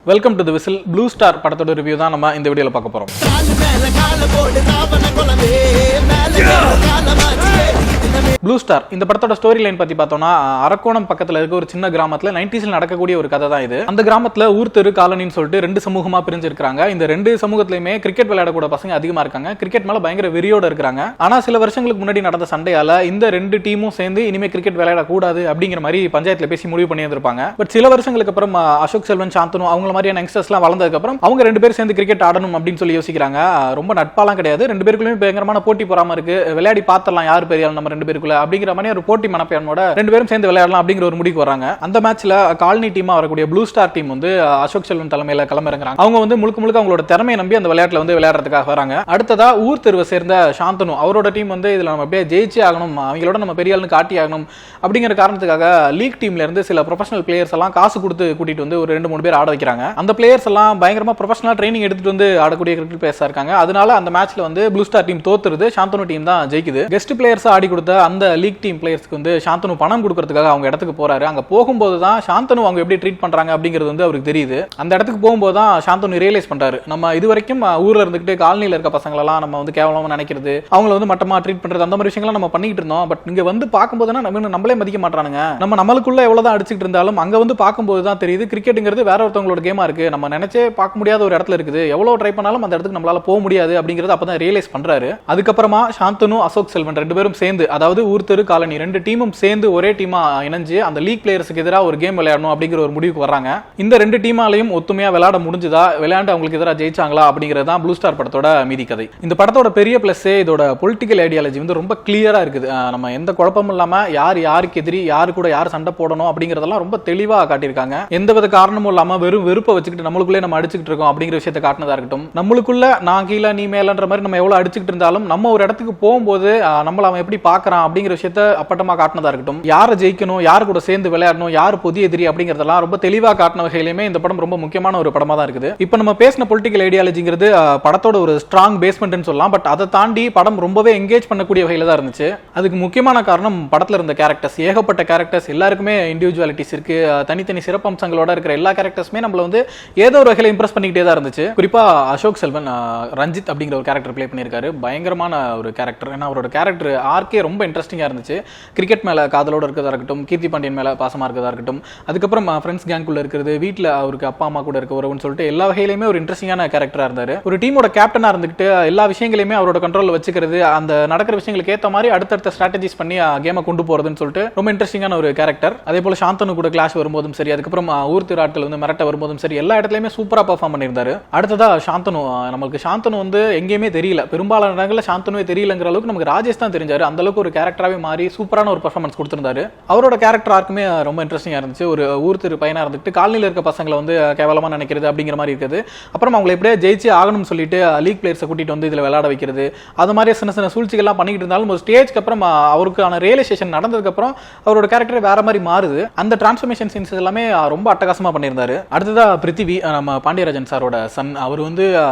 Welcome to the whistle. Blue star படத்தோட review தான் நம்ம இந்த வீடியோல பார்க்க போறோம். ப்ளூ ஸ்டார் இந்த படத்தோட ஸ்டோரி லைன் பத்தி பார்த்தோம்னா, அரக்கோணம் பக்கத்துல இருக்க ஒரு சின்ன கிராமத்துல 90s நடக்கக்கூடிய ஒரு கதை தான் இது. அந்த கிராமத்துல ஊர் தெரு காலனின்னு சொல்லிட்டு ரெண்டு சமூகமா பிரிஞ்சிருக்காங்க. இந்த ரெண்டு சமூகத்திலயுமே கிரிக்கெட் விளையாடக்கூடிய பசங்க அதிகமா இருக்காங்க. கிரிக்கெட் மேல பயங்கர வெறியோட இருக்காங்க. ஆனா சில வருஷங்களுக்கு முன்னாடி நடந்த சண்டையால இந்த ரெண்டு டீமும் சேர்ந்து இனிமே கிரிக்கெட் விளையாடக்கூடாது அப்படிங்கிற மாதிரி பஞ்சாயத்துல பேசி முடிவு பண்ணி இருந்திருப்பாங்க. பட் சில வருஷங்களுக்கு அப்புறம் அசோக் செல்வன், சாந்தனு அவங்கள மாதிரியான யங்ஸ்டர்ஸ் எல்லாம் வளர்ந்ததுக்கு அப்புறம் அவங்க ரெண்டு பேரும் சேர்ந்து கிரிக்கெட் ஆடணும் அப்படின்னு சொல்லி யோசிக்கிறாங்க. ரொம்ப நட்பாலாம் கிடையாது, ரெண்டு பேருக்குள்ளே பயங்கரமான போட்டி போறாம இருக்கு. விளையாடி பார்த்தலாம் யார் பெரிய நம்ம ரெண்டு பேருக்குள்ள அப்படிங்கிற மாதிரி ஒரு போட்டி மனப்பயனோட ரெண்டு பேரும் சேர்ந்து விளையாடலாம் அப்படிங்கிற ஒரு முடிவுக்கு வராங்க. அந்த மேட்ச்ல காலனி டீமா வரக்கூடிய ப்ளூ ஸ்டார் டீம் வந்து அசோக் செல்வன் தலைமையில களமிறங்குறாங்க. அவங்க வந்து முழுக்க முழுக்க அவங்களோட திறமையை நம்பி அந்த விளையாட்டுல வந்து விளையாடுறதுக்காக வராங்க. அடுத்ததா ஊர் தெருவை சேர்ந்த சாந்தனு, அவரோட டீம் வந்து இதுல நம்ம அப்படியே ஜெயிச்சே ஆகணும், அவங்களோட நம்ம பெரிய ஆளுன்னு காட்டி ஆகணும் அப்படிங்கிற காரணத்துக்காக லீக் டீம்ல இருந்து சில ப்ரொஃபஷனல் பிளேயர்ஸ் எல்லாம் காசு கொடுத்து கூட்டிட்டு வந்து ஒரு 2-3 பேர் ஆட வைக்கிறாங்க. அந்த பிளேயர்ஸ் எல்லாம் பயங்கரமா ப்ரொஃபஷனல் ட்ரைனிங் எடுத்துட்டு வந்து ஆடக்கூடிய கிரிக்கெட் பிளேயர்ஸா இருக்காங்க. அதனால அந்த மேட்ச்ல வந்து ப்ளூ ஸ்டார் டீம் தோத்துருது, சாந்தனு டீம் தான் ஜெயிக்குது. கெஸ்ட் பிளேயர்ஸ் ஆடி கொடுத்த அந்த லீக் டீம் பிளேயர்ஸ்க்கு வந்து சாந்தனு பணம் கொடுக்கறதுக்காக அவங்க இடத்துக்கு போறாரு. அங்க போகும்போது தான் சாந்தனு அவங்க எப்படி ட்ரீட் பண்றாங்க அப்படிங்கிறது வந்து அவருக்கு தெரியுது. அந்த இடத்துக்கு போகும்போது தான் சாந்தனு ரியலைஸ் பண்றாரு, நம்ம இது வரைக்கும் ஊர்ல இருந்துகிட்டு காலனில இருக்க பசங்க எல்லாம் நம்ம வந்து கேவலமா நினைக்கிறது, அவங்களை வந்து மட்டமா ட்ரீட் பண்றது, அந்த மாதிரி விஷயங்களை நம்ம பண்ணிட்டு இருந்தோம். பட் இங்க வந்து பார்க்கும்போது நம்மளே மதிக்க மாட்டானுங்க. நம்மளுக்குள்ள எவ்வளவுதான் அடிச்சுட்டு இருந்தாலும் அங்க வந்து பார்க்கும்போது தான் தெரியுது கிரிக்கெட்டுங்கிறது வேற ஒருத்தவங்களோட கேமா இருக்கு, நம்ம நினைச்சே பார்க்க முடியாத ஒரு இடத்துல இருக்குது, எவ்வளவு ட்ரை பண்ணாலும் அந்த இடத்துக்கு நம்மளால போக முடியாது அப்படிங்கறது அப்பதான் ரியலைஸ் பண்றாரு. அதுக்கப்புறமா சாந்தனு, அசோக் செல்வன் ரெண்டு பேரும் சேர்ந்து, அதாவது ஊர் தெரு காலனி ரெண்டு டீமும் சேர்ந்து ஒரே டீமா இணைஞ்சு அந்த லீக் பிளேயர்ஸ்க்கு எதிராக ஒரு கேம் விளையாடணும் அப்படிங்கிற ஒரு முடிவுக்கு வர்றாங்க. இந்த ரெண்டு டீமாலையும் ஒத்துமையா விளையாட முடிஞ்சதா, விளையாண்டு அவங்களுக்கு எதிராக ஜெயிச்சாங்களா அப்படிங்கிறது தான் ப்ளூ ஸ்டார் படத்தோட மீதி கதை. இந்த படத்தோட பெரிய பிளஸ் இதோட பொலிட்டிக்கல் ஐடியாலஜி வந்து ரொம்ப கிளியரா இருக்குது. நம்ம எந்த குழப்பமும் இல்லாம யாருக்கு எதிரி, யாரு கூட யார் சண்டை போடணும் அப்படிங்கறதெல்லாம் ரொம்ப தெளிவா காட்டியிருக்காங்க. எந்தவித காரணமும் இல்லாம வெறும் வெறுப்பை வச்சுக்கிட்டு நம்மளுக்குள்ளே நம்ம அடிச்சுக்கிட்டு இருக்கோம் அப்படிங்கிற விஷயத்தை காட்டினதா இருக்கட்டும், நம்மளுக்குள்ள நான் கீழே நீ மேலன்ற மாதிரி நம்ம எவ்வளவு அடிச்சுக்கிட்டு இருந்தாலும் நம்ம ஒரு இடத்துக்கு போகும்போது நம்மள அவன் எப்படி பாக்குறான் அப்படிங்கிற விஷயத்த அப்பட்டமா காட்டினதா இருக்கட்டும், யாரை ஜெயிக்கணும், யாரு கூட சேர்ந்து விளையாடணும், யார் புதிய எதிரி அப்படிங்கறதெல்லாம் ரொம்ப தெளிவா காட்டின வகையிலுமே இந்த படம் ரொம்ப முக்கியமான ஒரு படமா தான் இருக்குது. இப்ப நம்ம பேசின பொலிட்டிக்கல் ஐடியாலஜிங்கிறது படத்தோட ஒரு ஸ்ட்ராங் பேஸ்மெண்ட் சொல்லலாம். பட் அதை தாண்டி படம் ரொம்பவே என்கேஜ் பண்ணக்கூடிய வகையில தான் இருந்துச்சு. அதுக்கு முக்கியமான காரணம் படத்துல இருந்த கேரக்டர்ஸ், ஏகப்பட்ட கேரக்டர்ஸ், எல்லாருக்குமே இண்டிவிஜுவாலிட்டிஸ் இருக்கு, தனித்தனி சிறப்பம்சங்களோட இருக்கிற எல்லா கேரக்டர்ஸுமே நம்மள வந்து ஏதோ ஒரு வகையில இம்ப்ரெஸ் பண்ணிக்கிட்டே தான் இருந்துச்சு. குறிப்பா அசோக் செல்வன் ரஞ்சித் அப்படிங்கிற ஒரு கேரக்டர் பிளே பண்ணியிருக்காரு. பயங்கரமான ஒரு கேரக்டர். ஏன்னா அவரோட கேரக்டர் ஆர்க்கே ரொம்ப இன்ட்ரெஸ்டிங்கா இருந்துச்சு. கிரிக்கெட் மேல காதலோட இருக்கிறதா இருக்கட்டும், கீர்த்தி பாண்டியன் மேல பாசமா இருக்கிறதா இருக்கட்டும், அதுக்கப்புறம் ஃப்ரெண்ட்ஸ் கேங்குள்ள இருக்கிறது, வீட்டில் அவருக்கு அப்பா அம்மா கூட இருக்க உறவுன்னு சொல்லிட்டு எல்லா வகையிலுமே ஒரு இன்ட்ரெஸ்டிங்கான கேரக்டரா இருந்தாரு. ஒரு டீமோட கேப்டனா இருந்துகிட்டு எல்லா விஷயங்களையுமே அவரோட கண்ட்ரோல்ல வச்சுக்கிறது, அந்த நடக்கிற விஷயங்களுக்கு ஏற்ற மாதிரி அடுத்தடுத்த ஸ்ட்ராட்டஜிஸ் பண்ணி கேமை கொண்டு போறதுன்னு சொல்லிட்டு ரொம்ப இன்ட்ரெஸ்டிங்கான ஒரு கேரக்டர். அதே போல சாந்தனு கூட கிளாஷ் வரும்போதும் சரி, அதுக்கப்புறம் ஊர் திராட்கள் வந்து மிரட்ட வரும்போதும் சரி, எல்லா இடத்துலயுமே சூப்பரா பெர்ஃபார்ம் பண்ணியிருந்தாரு. அடுத்ததா சாந்தனு, நமக்கு சாந்தனு வந்து எங்கேயுமே தெரியல, பெரும்பாலான இடங்கள்ல சாந்தனுவே தெரியலங்கிற அளவுக்கு நமக்கு ராஜேஷ் தான் தெரிஞ்சாரு. அந்த அளவுக்கு ஒரு கேரக்டராவே மாறி சூப்பரான ஒரு பெர்ஃபார்மன்ஸ் கொடுத்திருந்தாரு. அவரோட கேரக்டர் ஆர்க்குமே ரொம்ப இன்ட்ரெஸ்டிங்கா இருந்துச்சு. ஒரு ஊர் திரு பையனா இருந்துட்டு காலனில இருக்க பசங்களை வந்து கேவலமா நினைக்கிறது அப்படிங்கிற மாதிரி இருக்குது. அப்புறம் அவங்களை எப்படியே ஜெயிச்சு ஆகணும்னு சொல்லிட்டு லீக் பிளேயர்ஸை கூட்டிட்டு வந்து இதுல விளையாட வைக்கிறது, அது மாதிரி சின்ன சின்ன சூழ்ச்சிகள்லாம் பண்ணிட்டு இருந்தாலும் ஒரு ஸ்டேஜ்க்கு அப்புறம் அவருக்கான ரியலைசேஷன் நடந்ததுக்கு அப்புறம் அவரோட கேரக்டர் வேற மாதிரி மாறுது. அந்த டிரான்ஸ்ஃபர்மேஷன் சீன்ஸ் எல்லாமே ரொம்ப அட்டகாசமா பண்ணியிருந்தாரு. அடுத்ததா பிருத்திவி, நம்ம பாண்டியராஜன் சாரோட சன், அவர் வந்து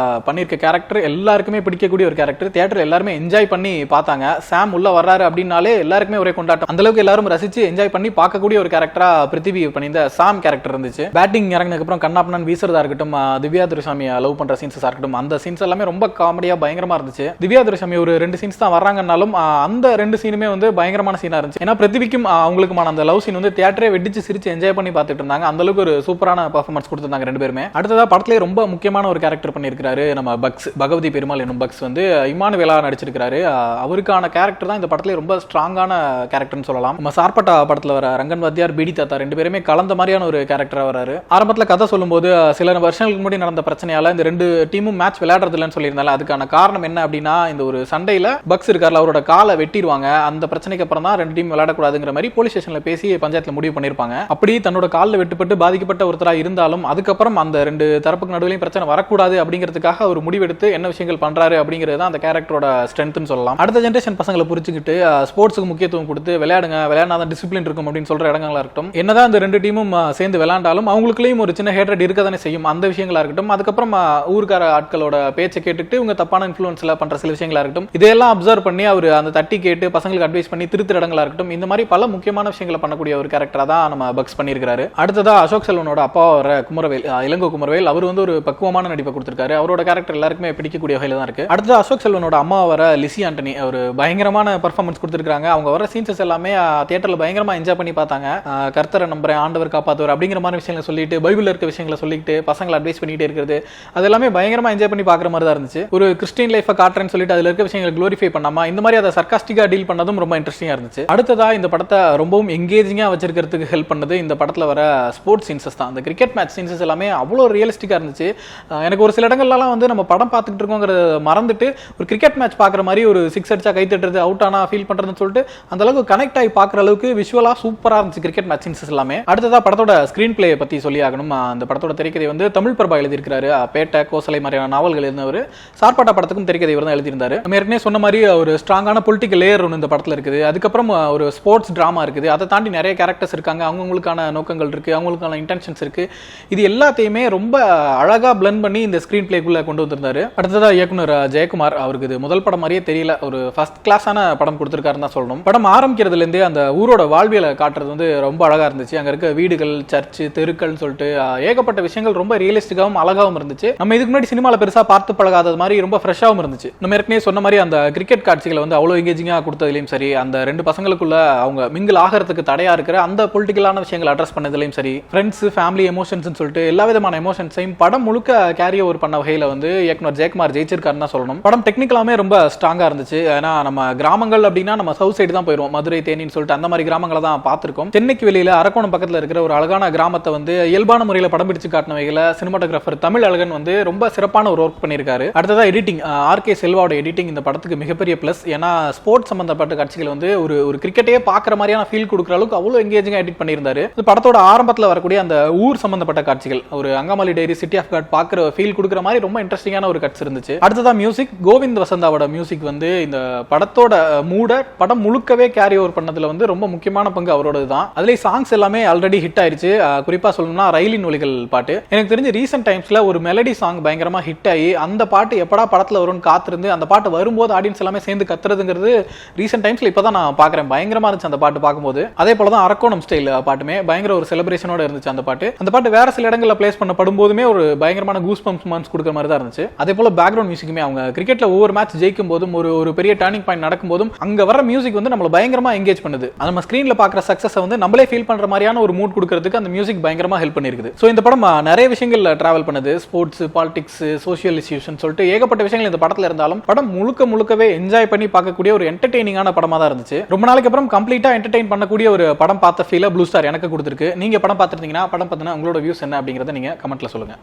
பண்ணியிருக்க கேரக்டர் எல்லாருக்குமே பிடிக்கக்கூடிய ஒரு கேரக்டர். தியேட்டர் எல்லாருமே என்ஜாய் பண்ணி பார்த்தாங்க. சாம் உள்ள வர்றாரு அப்படின்னாலே எல்லாருக்குமே ஒரே கொண்டாட்டம். அந்த அளவுக்கு எல்லாரும் ரசிச்சு என்ஜாய் பண்ணி பார்க்கக்கூடிய ஒரு கேரக்டரா பிருத்திவி பண்ணியிருந்த சாம் கேரக்டர் இருந்துச்சு. பேட்டிங் இறங்கினதுக்கு அப்புறம் கண்ணாப்பண்ணன் வீசுறதா இருக்கட்டும், திவ்யா துரைசாமியை லவ் பண்ற சீன்ஸா இருக்கட்டும், அந்த சீன்ஸ் எல்லாமே ரொம்ப காமெடியா பயங்கரமா இருந்துச்சு. திவ்யா துரைசாமி ஒரு 2 சீன்ஸ் தான் வர்றாங்கன்னாலும் அந்த 2 சீனுமே வந்து பயங்கரமான சீனா இருந்துச்சு. ஏன்னா பிருத்திவிக்கும் அவங்களுக்குமான அந்த லவ் சீன் வந்து தியேட்டரே வெடிச்சு சிரிச்சு என்ஜாய் பண்ணி பார்த்துட்டு இருந்தாங்க. அந்த அளவுக்கு ஒரு சூப்பரான பெர்ஃபார்மன்ஸ் கொடுத்திருந்தாங்க ரெண்டு பேருமே. அடுத்ததா படத்திலே ரொம்ப முக்கியமான ஒரு கேரக்டர் பண்ணியிருக்காரு நம்ம பக்ஸ், பகவதி பெருமாள் என்னும் பக்ஸ் வந்து இமானுவேலா நடிச்சிருக்காரு. அவருக்கான கேரக்டர் தான் இந்த படத்திலே ரொம்ப ஸ்ட்ராங்கான கேரக்டர்னு சொல்லலாம். நம்ம சார்பட்டா படத்துல வர ரங்கன் வாத்தியார், பிடி தாத்தா ரெண்டு பேருமே கலந்த மாதிரியான ஒரு கேரக்டரா வராரு. ஆரம்பத்துல கதை சொல்லும்போது சில வருஷங்களுக்கு முன்னாடி நடந்த பிரச்சனையால இந்த ரெண்டு டீமும் மேட்ச் விளையாடுறது இல்லைன்னு சொல்லியிருந்தால அதுக்கான காரணம் என்ன அப்படின்னா, இந்த ஒரு சண்டையில பக்ஸ் இருக்கார்ல அவரோட காலை வெட்டிடுவாங்க. அந்த பிரச்சனைக்கு அப்புறம் தான் ரெண்டு டீம் விளையாடக்கூடாதுங்கிற மாதிரி போலீஸ் ஸ்டேஷன்ல பேசி பஞ்சாயத்துல முடிவு பண்ணிருப்பாங்க. அப்படி தன்னோட காலில் வெட்டுப்பட்டு பாதிக்கப்பட்ட ஒருத்தரா இருந்தாலும் அதுக்கப்புறம் அந்த ரெண்டு தரப்புக்கு நடுவுலையும் பிரச்சனை வரக்கூடாது அப்படிங்கிறதுக்காக அவர் முடிவெடுத்து என்ன விஷயங்கள் பண்றாரு அப்படிங்கிறது தான் அந்த கேரக்டரோட ஸ்ட்ரென்த்னு சொல்லலாம். அடுத்த ஜெனரேஷன் பசங்களை புரிஞ்சுக்கிட்டு ஸ்போர்ட்ஸுக்கு முக்கியத்துவம் கொடுத்து விளையாடாதான் டிசிப்ளின் இருக்கும் அப்படின்னு சொல்ற இடங்களா இருக்கட்டும், என்னதான் இந்த ரெண்டு டீமும் சேர்ந்து விளையாண்டாலும் அவங்களுக்குள்ளேயும் ஒரு சின்ன ஹேட்ரட் இருக்க தானே செய்யும். அந்த விஷயங்களா இருக்கட்டும், அதுக்கப்புறம் ஊர்க்கார ஆட்களோட பேச்சை கேட்டுட்டு இவங்க தப்பான இன்ஃப்ளூயன்ஸ்ல பண்ற சில விஷயங்களா இருக்கட்டும், இதையெல்லாம் அப்சர்வ் பண்ணி அவர் அந்த தட்டி கேட்டு பசங்களுக்கு அட்வைஸ் பண்ணி திருத்துற இடங்களா இருக்கட்டும், இந்த மாதிரி பல முக்கியமான விஷயங்களை பண்ணக்கூடிய ஒரு கேரக்டரா தான் நம்ம பக்ஸ் பண்ணியிருக்காரு. அடுத்ததா அசோக் செல்வனோட அப்பா வர குமரவேல், இளங்கோ குமரவேல், அவர் வந்து ஒரு பக்குவமான நடிப்பை கொடுத்திருக்காரு. அவரோட கேரக்டர் எல்லாருக்குமே பிடிக்கக்கூடிய வகையில தான் இருக்கு. அடுத்தது அசோக் செல்வனோட அம்மா வர லிசி ஆண்டனி, ஒரு பயங்கரமான பெர்ஃபார்மன்ஸ் கொடுத்திருக்காங்க. அவங்க வர சீன்ஸ் எல்லாமே தியேட்டர்ல பயங்கரமா என்ஜாய் பண்ணி பார்த்தாங்க. கர்த்தரை நம்புறேன், ஆண்டவர் காப்பாத்துவார் அப்படிங்கிற மாதிரி விஷயங்களை சொல்லிட்டு, பைபிள்ல இருக்க விஷயங்களை சொல்லிட்டு பசங்களை அட்வைஸ் பண்ணிட்டே இருக்கிறது, அது எல்லாமே பயங்கரமா என்ஜாய் பண்ணி பார்க்குற மாதிரி தான் இருந்துச்சு. ஒரு கிறிஸ்டியன் லைஃபை காட்டுறேன்னு சொல்லிட்டு அதுல இருக்க விஷயங்களை க்ளோரிஃபை பண்ணாம இந்த மாதிரி அதை சர்காஸ்டிக்கா டீல் பண்ணதும் ரொம்ப இன்ட்ரெஸ்டிங்கா இருந்துச்சு. அடுத்ததா இந்த படத்தை ரொம்பவும் எங்கேஜிங்கா வச்சிருக்கிறதுக்கு ஹெல்ப் பண்ணது இந்த படத்துல வர ஸ்போர்ட்ஸ் சீன்ஸஸ் தான். அந்த கிரிக்கெட் மேட்ச் சீன்ஸஸ் எல்லாமே அவ்வளோ ரியலிஸ்டிக்கா இருந்துச்சு. எனக்கு ஒரு சில இடங்கள்லாம் வந்து நம்ம படம் பார்த்துட்டு இருக்கோங்கிறத மறந்துட்டு ஒரு கிரிக்கெட் மேட்ச் பார்க்குற மாதிரி ஒரு சிக்ஸ் அடிச்சா கை தட்டுறது, அவுட் ஆனா ஃபீல் பண்றதுன்னு சொல்லிட்டு அந்த அளவுக்கு கனெக்ட் ஆகி பார்க்குற அளவுக்கு விஷுவலா சூப்பரா இருந்துச்சு கிரிக்கெட் மேட்ச் சீன்ஸஸ் எல்லாமே. அடுத்ததா படத்தோட ஸ்கிரீன் பிளே பத்தி சொல்லி ஆகணும். அந்த படத்தோட திரைக்கதை வந்து தமிழ் பிரபா எழுதியிருக்காரு. பேட்டை, கோசலை மாதிரியான நாவல்கள் எழுதினவர். சார்பாட்டா படத்துக்கும் திரைக்கதை இவர் தான் எழுதியிருந்தாரு. நம்ம ஏற்கனவே சொன்ன மாதிரி ஒரு ஸ்ட்ராங்கான பொலிட்டிக்கல் லேயர் ஒன்று இந்த படத்தில் இருக்குது. அதுக்கப்புறம் ஒரு ஸ்போர்ட்ஸ் டிராமா இருக்குது. அதை தாண்டி நிறைய கேரக்டர்ஸ் இருக்காங்க. அவங்களுக்கான நோக்கங்கள் இருக்கு, அவங்களுக்கான இன்டென்ஷன்ஸ் இருக்கு. இது எல்லாத்தையுமே ரொம்ப அழகா பிளெண்ட் பண்ணி இந்த ஸ்கிரீன் பிளேக்குள்ள கொண்டு வந்திருந்தாரு. அடுத்ததா இயக்குனர் ஜெயக்குமார், அவருக்கு இது முதல் படம் மாதிரியே தெரியல, ஒரு ஃபர்ஸ்ட் கிளாஸான படம் கொடுத்திருக்காருன்னு தான் சொல்லணும். படம் ஆரம்பிக்கிறதுல இருந்தே அந்த ஊரோட வாழ்வியலை காட்டுறது வந்து ரொம்ப அழகா இருந்துச்சு. அங்க இருக்க வீடுகள், சர்ச்சு, தெருக்கள் சொல்லிட்டு ஏகப்பட்ட விஷயங்கள் ரொம்ப ரியலிஸ்டிக்காவும் அழகாவும் இருந்துச்சு. நம்ம இதுக்கு முன்னாடி சினிமால பெருசா பார்த்து பழகாத மாதிரி ரொம்ப ஃப்ரெஷ்ஷாவும் இருந்துச்சு. நம்ம ஏற்கனவே சொன்ன மாதிரி அந்த கிரிக்கெட் காட்சிகளை வந்து அவ்வளோ எங்கேஜிங்கா கொடுத்ததுலையும் சரி, அந்த ரெண்டு பசங்களுக்குள்ள அவங்க மிங்கிள் ஆகிறதுக்கு தடையா இருக்கிற அந்த பொலிட்டிக்கலான விஷயங்களை அட்ரஸ் பண்ணதுலையும் சரி, ஃப்ரெண்ட்ஸ், ஃபேமிலி எமோஷன்ஸ் சொல்லிட்டு எல்லா விதமான எமோஷன்ஸையும் படம் முழுக்க கேரி ஓவர் பண்ண வகையில வந்து இயக்குனர் ஜெயக்குமார் ஜெயிச்சிருக்காருன்னு தான் சொல்லணும். படம் டெக்னிக்கலாமே ரொம்ப ஸ்ட்ராங்கா இருந்துச்சு. ஏன்னா நம்ம கிராமங்கள் அப்படின்னா நம்ம சவுத் சைடு தான் போயிடுவோம், மதுரை, தேனின்னு சொல்லிட்டு அந்த மாதிரி கிராமங்களை தான் பார்த்திருக்கோம். சென்னைக்கு வெளியில அரக்கோணம் பக்கத்தில் இருக்கிற ஒரு அழகான கிராமத்தை வந்து இயல்பான முறையில் படம் பிடிச்சு காட்டின வகையில சினிமாட்டோகிராஃபர் தமிழ் அழகன் வந்து ரொம்ப சிறப்பான ஒரு ஒர்க் பண்ணியிருக்காரு. அடுத்ததா எடிட்டிங், ஆர்கே செல்வாவோட எடிட்டிங் இந்த படத்துக்கு மிகப்பெரிய பிளஸ். ஏன்னா ஸ்போர்ட்ஸ் சம்பந்தப்பட்ட காட்சிகள் வந்து ஒரு கிரிக்கெட்டையே பார்க்குற மாதிரியான ஃபீல் கொடுக்குற அளவுக்கு அவ்வளோ எங்கேஜிங்காக எடிட் பண்ணியிருந்தாரு. படத்தோட ஆரம்பத்தில் வரக்கூடிய அந்த ஊர் சம்பந்தப்பட்ட காட்சிகள், ஒரு அங்காமலி டைரி, சிட்டி ஆஃப் காட் பார்க்குற ஃபீல் கொடுக்குற மாதிரி ரொம்ப இன்ட்ரெஸ்டிங்கான ஒரு கட்ஸ் இருந்துச்சு. அடுத்ததா மியூசிக், கோவிந்த் வசந்தாவோட மியூசிக் வந்து இந்த படத்தோட மூட படம் முழுக்கவே கேரி ஓவர் பண்ணதுல வந்து ரொம்ப முக்கியமான பங்கு அவரோடது தான். அதுலேயே சாங்ஸ் எல்லாமே ஆல்ரெடி ஹிட் ஆயிடுச்சு. குறிப்பா சொல்லணும்னா ரயிலின் ஒலிகள் பாட்டு, எனக்கு தெரிஞ்சு ரீசெண்ட் டைம்ஸ்ல ஒரு மெலடி சாங் பயங்கரமா ஹிட் ஆகி அந்த பாட்டு எப்படா படத்துல வரும்னு காத்திருந்து அந்த பாட்டு வரும்போது ஆடியன்ஸ் எல்லாமே சேர்ந்து கத்துறதுங்கிறது ரீசெண்ட் டைம்ஸ்ல இப்பதான் நான் பாக்குறேன். பயங்கரமா இருந்துச்சு அந்த பாட்டு பார்க்கும்போது. அதே போலதான் அரக்கோணம் ஸ்டைல் பாட்டுமே பயங்கர ஒரு செலிப்ரேஷனோட இருந்துச்சு. அந்த பாட்டு வேற சில இடங்கள்ல பிளேஸ் பண்ணப்படும் போதுமே ஒரு பயங்கரமான கூஸ் பம்ப்ஸ் மான்ஸ் கொடுக்குற மாதிரி தான் இருந்துச்சு. அதே போல பேக்ரவுண்ட் மியூசிக்குமே, அவங்க கிரிக்கெட்ல ஒவ்வொரு மேட்ச் ஜெயிக்கும் போதும் ஒரு பெரிய டர்னிங் பாயிண்ட் நடக்கும் போதும் அங்க வர மியூசிக் வந்து நம்மள பயங்கரமா என்கேஜ் பண்ணுது. நம்ம ஸ்கிரீன்ல பாக்குற சக்சஸ் வந்து நம்மளே ஃபீல் பண்ற மாதிரியான ஒரு மூட் கொடுக்கிறதுக்கு அந்த மியூசிக் பயங்கரமா ஹெல்ப் பண்ணிருக்குது. சோ இந்த படம் நிறைய விஷயங்கள்ல டிராவல் பண்ணுது. ஸ்போர்ட்ஸ், பாலிடிக்ஸ், சோஷியல் இஷ்யூஸ் சொல்லிட்டு ஏகப்பட்ட விஷயங்கள் இந்த படத்துல இருந்தாலும் படம் முழுக்கவே என்ஜாய் பண்ணி பார்க்கக்கூடிய ஒரு என்டர்டெய்னிங்கான படமா தான் இருந்துச்சு. ரொம்ப நாளைக்கு அப்புறம் கம்ப்ளீட்டா என்டர்டெயின் பண்ணக்கூடிய ஒரு படம் பார்த்த ஃபீல ப்ளூ ஸ்டார் எனக்கு கொடுத்திருக்கு. நீங்க படம் பார்த்திருந்தீங்கன்னா படம் பார்த்தீங்கன்னா உங்களோட வியூஸ் என்ன அப்படிங்கறத நீங்க கமெண்ட்ல சொல்லுங்க.